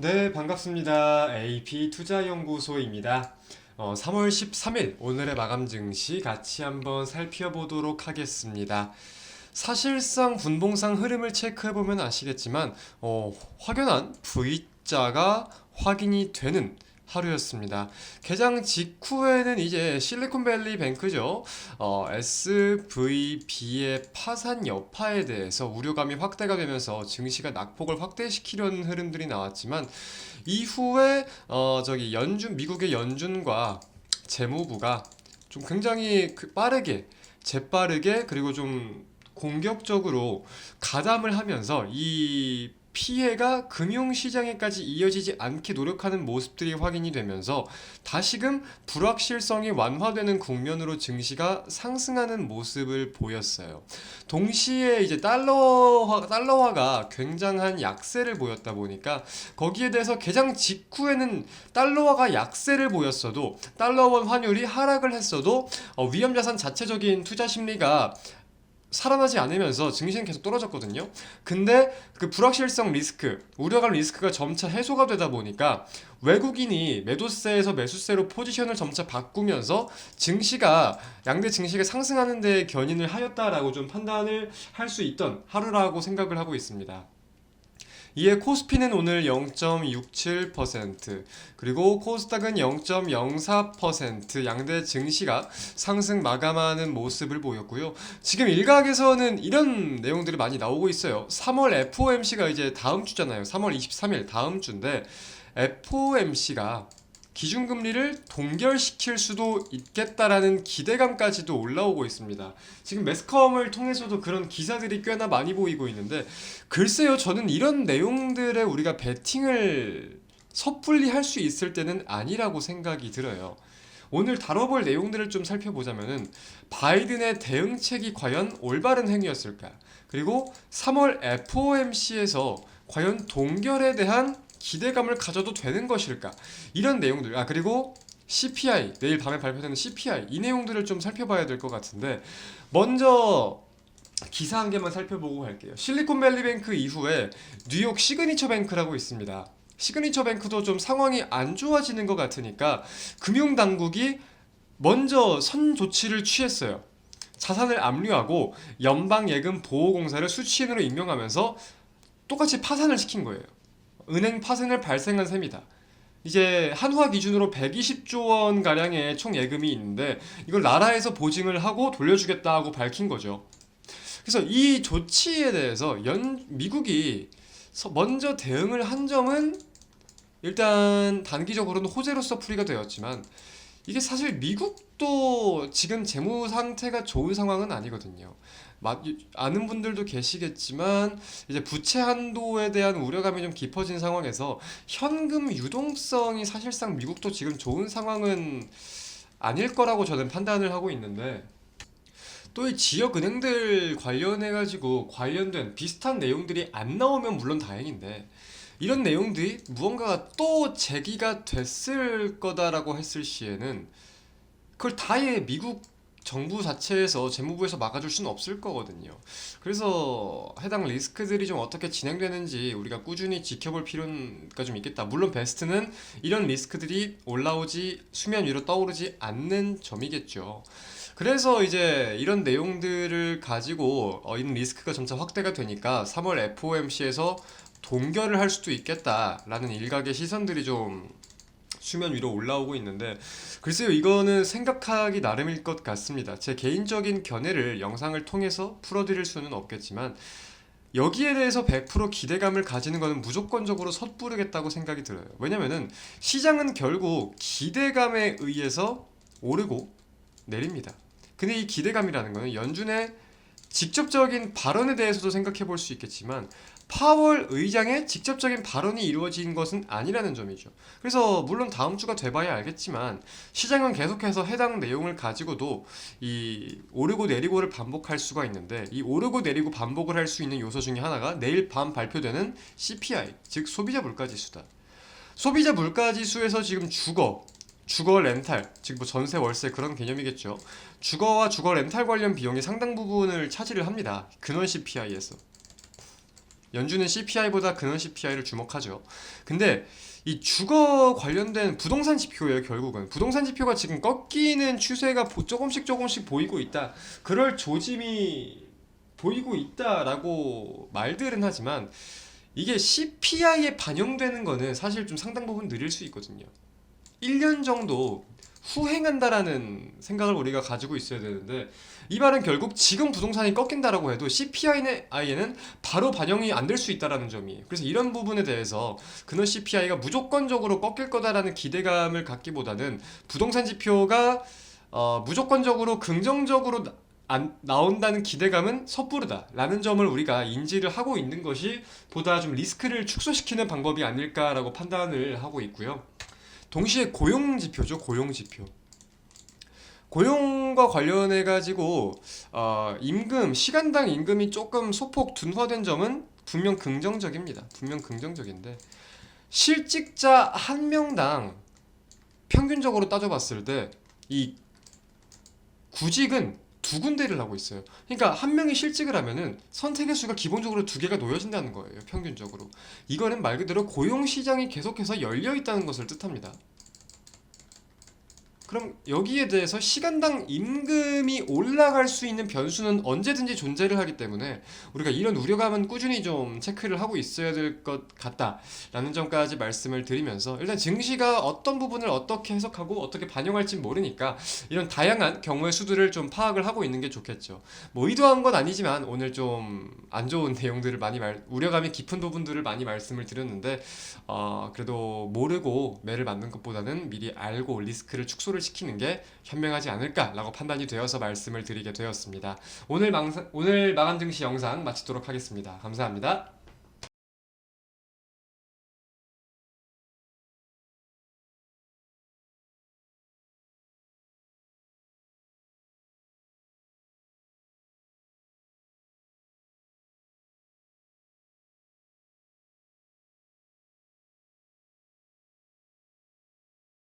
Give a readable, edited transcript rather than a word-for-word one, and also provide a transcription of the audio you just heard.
네, 반갑습니다. AP투자연구소입니다. 3월 13일 오늘의 마감 증시 같이 한번 살펴보도록 하겠습니다. 사실상 분봉상 흐름을 체크해보면 아시겠지만 확연한 V자가 확인이 되는 하루였습니다. 개장 직후에는 이제 실리콘밸리 뱅크죠. SVB의 파산 여파에 대해서 우려감이 확대가 되면서 증시가 낙폭을 확대시키려는 흐름들이 나왔지만 이후에 미국의 연준과 재무부가 좀 굉장히 빠르게 재빠르게 그리고 좀 공격적으로 가담을 하면서 이 피해가 금융시장에까지 이어지지 않게 노력하는 모습들이 확인이 되면서 다시금 불확실성이 완화되는 국면으로 증시가 상승하는 모습을 보였어요. 동시에 이제 달러화가 굉장한 약세를 보였다 보니까 거기에 대해서 개장 직후에는 달러화가 약세를 보였어도 달러원 환율이 하락을 했어도 위험자산 자체적인 투자 심리가 살아나지 않으면서 증시는 계속 떨어졌거든요. 근데 그 불확실성 리스크, 우려감 리스크가 점차 해소가 되다 보니까 외국인이 매도세에서 매수세로 포지션을 점차 바꾸면서 양대 증시가 상승하는 데 견인을 하였다라고 좀 판단을 할 수 있던 하루라고 생각을 하고 있습니다. 이에 코스피는 오늘 0.67%, 그리고 코스닥은 0.04% 양대 증시가 상승 마감하는 모습을 보였고요. 지금 일각에서는 이런 내용들이 많이 나오고 있어요. 3월 FOMC가 이제 다음 주잖아요. 3월 23일 다음 주인데 FOMC가 기준금리를 동결시킬 수도 있겠다라는 기대감까지도 올라오고 있습니다. 지금 매스컴을 통해서도 그런 기사들이 꽤나 많이 보이고 있는데 글쎄요, 저는 이런 내용들에 우리가 베팅을 섣불리 할 수 있을 때는 아니라고 생각이 들어요. 오늘 다뤄볼 내용들을 좀 살펴보자면은 바이든의 대응책이 과연 올바른 행위였을까? 그리고 3월 FOMC에서 과연 동결에 대한 기대감을 가져도 되는 것일까? 이런 내용들. 그리고 CPI, 내일 밤에 발표되는 CPI, 이 내용들을 좀 살펴봐야 될 것 같은데, 먼저 기사 한 개만 살펴보고 갈게요. 실리콘밸리뱅크 이후에 뉴욕 시그니처 뱅크라고 있습니다. 시그니처 뱅크도 좀 상황이 안 좋아지는 것 같으니까 금융당국이 먼저 선 조치를 취했어요. 자산을 압류하고 연방예금보호공사를 수취인으로 임명하면서 똑같이 파산을 시킨 거예요. 은행 파산을 발생한 셈이다. 이제 한화 기준으로 120조 원 가량의 총 예금이 있는데 이걸 나라에서 보증을 하고 돌려주겠다고 밝힌 거죠. 그래서 이 조치에 대해서 미국이 먼저 대응을 한 점은 일단 단기적으로는 호재로서 풀이가 되었지만 이게 사실 미국도 지금 재무 상태가 좋은 상황은 아니거든요. 아는 분들도 계시겠지만 이제 부채 한도에 대한 우려감이 좀 깊어진 상황에서 현금 유동성이 사실상 미국도 지금 좋은 상황은 아닐 거라고 저는 판단을 하고 있는데 또 이 지역 은행들 관련해가지고 관련된 비슷한 내용들이 안 나오면 물론 다행인데 이런 내용들이 무언가가 또 제기가 됐을 거다라고 했을 시에는 그걸 다해 미국 정부 자체에서 재무부에서 막아줄 수는 없을 거거든요. 그래서 해당 리스크들이 좀 어떻게 진행되는지 우리가 꾸준히 지켜볼 필요가 좀 있겠다. 물론 베스트는 이런 리스크들이 수면 위로 떠오르지 않는 점이겠죠. 그래서 이제 이런 내용들을 가지고 이런 리스크가 점차 확대가 되니까 3월 FOMC에서 동결을 할 수도 있겠다라는 일각의 시선들이 좀 수면 위로 올라오고 있는데 글쎄요, 이거는 생각하기 나름일 것 같습니다. 제 개인적인 견해를 영상을 통해서 풀어드릴 수는 없겠지만 여기에 대해서 100% 기대감을 가지는 것은 무조건적으로 섣부르겠다고 생각이 들어요. 왜냐면은 시장은 결국 기대감에 의해서 오르고 내립니다. 근데 이 기대감이라는 것은 연준의 직접적인 발언에 대해서도 생각해 볼 수 있겠지만 파월 의장의 직접적인 발언이 이루어진 것은 아니라는 점이죠. 그래서 물론 다음 주가 돼봐야 알겠지만 시장은 계속해서 해당 내용을 가지고도 이 오르고 내리고를 반복할 수가 있는데 이 오르고 내리고 반복을 할 수 있는 요소 중에 하나가 내일 밤 발표되는 CPI, 즉 소비자 물가지수다. 소비자 물가지수에서 지금 주거 렌탈, 즉 뭐 전세 월세 그런 개념이겠죠. 주거와 주거 렌탈 관련 비용이 상당 부분을 차지를 합니다. 근원 CPI에서. 연준은 CPI보다 근원 CPI를 주목하죠. 근데 이 주거 관련된 부동산 지표예요, 결국은. 부동산 지표가 지금 꺾이는 추세가 조금씩 조금씩 보이고 있다. 그럴 조짐이 보이고 있다라고 말들은 하지만 이게 CPI에 반영되는 거는 사실 좀 상당 부분 느릴 수 있거든요. 1년 정도 후행한다라는 생각을 우리가 가지고 있어야 되는데 이 말은 결국 지금 부동산이 꺾인다라고 해도 CPI에는 바로 반영이 안 될 수 있다라는 점이에요. 그래서 이런 부분에 대해서 근원 CPI가 무조건적으로 꺾일 거다라는 기대감을 갖기보다는 부동산 지표가 무조건적으로 긍정적으로 나온다는 기대감은 섣부르다라는 점을 우리가 인지를 하고 있는 것이 보다 좀 리스크를 축소시키는 방법이 아닐까라고 판단을 하고 있고요. 동시에 고용 지표죠, 고용 지표. 고용과 관련해 가지고 임금, 시간당 임금이 조금 소폭 둔화된 점은 분명 긍정적입니다. 분명 긍정적인데 실직자 한 명당 평균적으로 따져봤을 때 이 구직은 두 군데를 하고 있어요. 그러니까 한 명이 실직을 하면은 선택의 수가 기본적으로 두 개가 놓여진다는 거예요. 평균적으로. 이거는 말 그대로 고용 시장이 계속해서 열려 있다는 것을 뜻합니다. 그럼 여기에 대해서 시간당 임금이 올라갈 수 있는 변수는 언제든지 존재를 하기 때문에 우리가 이런 우려감은 꾸준히 좀 체크를 하고 있어야 될 것 같다라는 점까지 말씀을 드리면서 일단 증시가 어떤 부분을 어떻게 해석하고 어떻게 반영할지 모르니까 이런 다양한 경우의 수들을 좀 파악을 하고 있는 게 좋겠죠. 뭐 의도한 건 아니지만 오늘 좀 안 좋은 내용들을 우려감이 깊은 부분들을 많이 말씀을 드렸는데 그래도 모르고 매를 맞는 것보다는 미리 알고 리스크를 축소를 시키는 게 현명하지 않을까라고 판단이 되어서 말씀을 드리게 되었습니다. 오늘 마감 증시 영상 마치도록 하겠습니다. 감사합니다.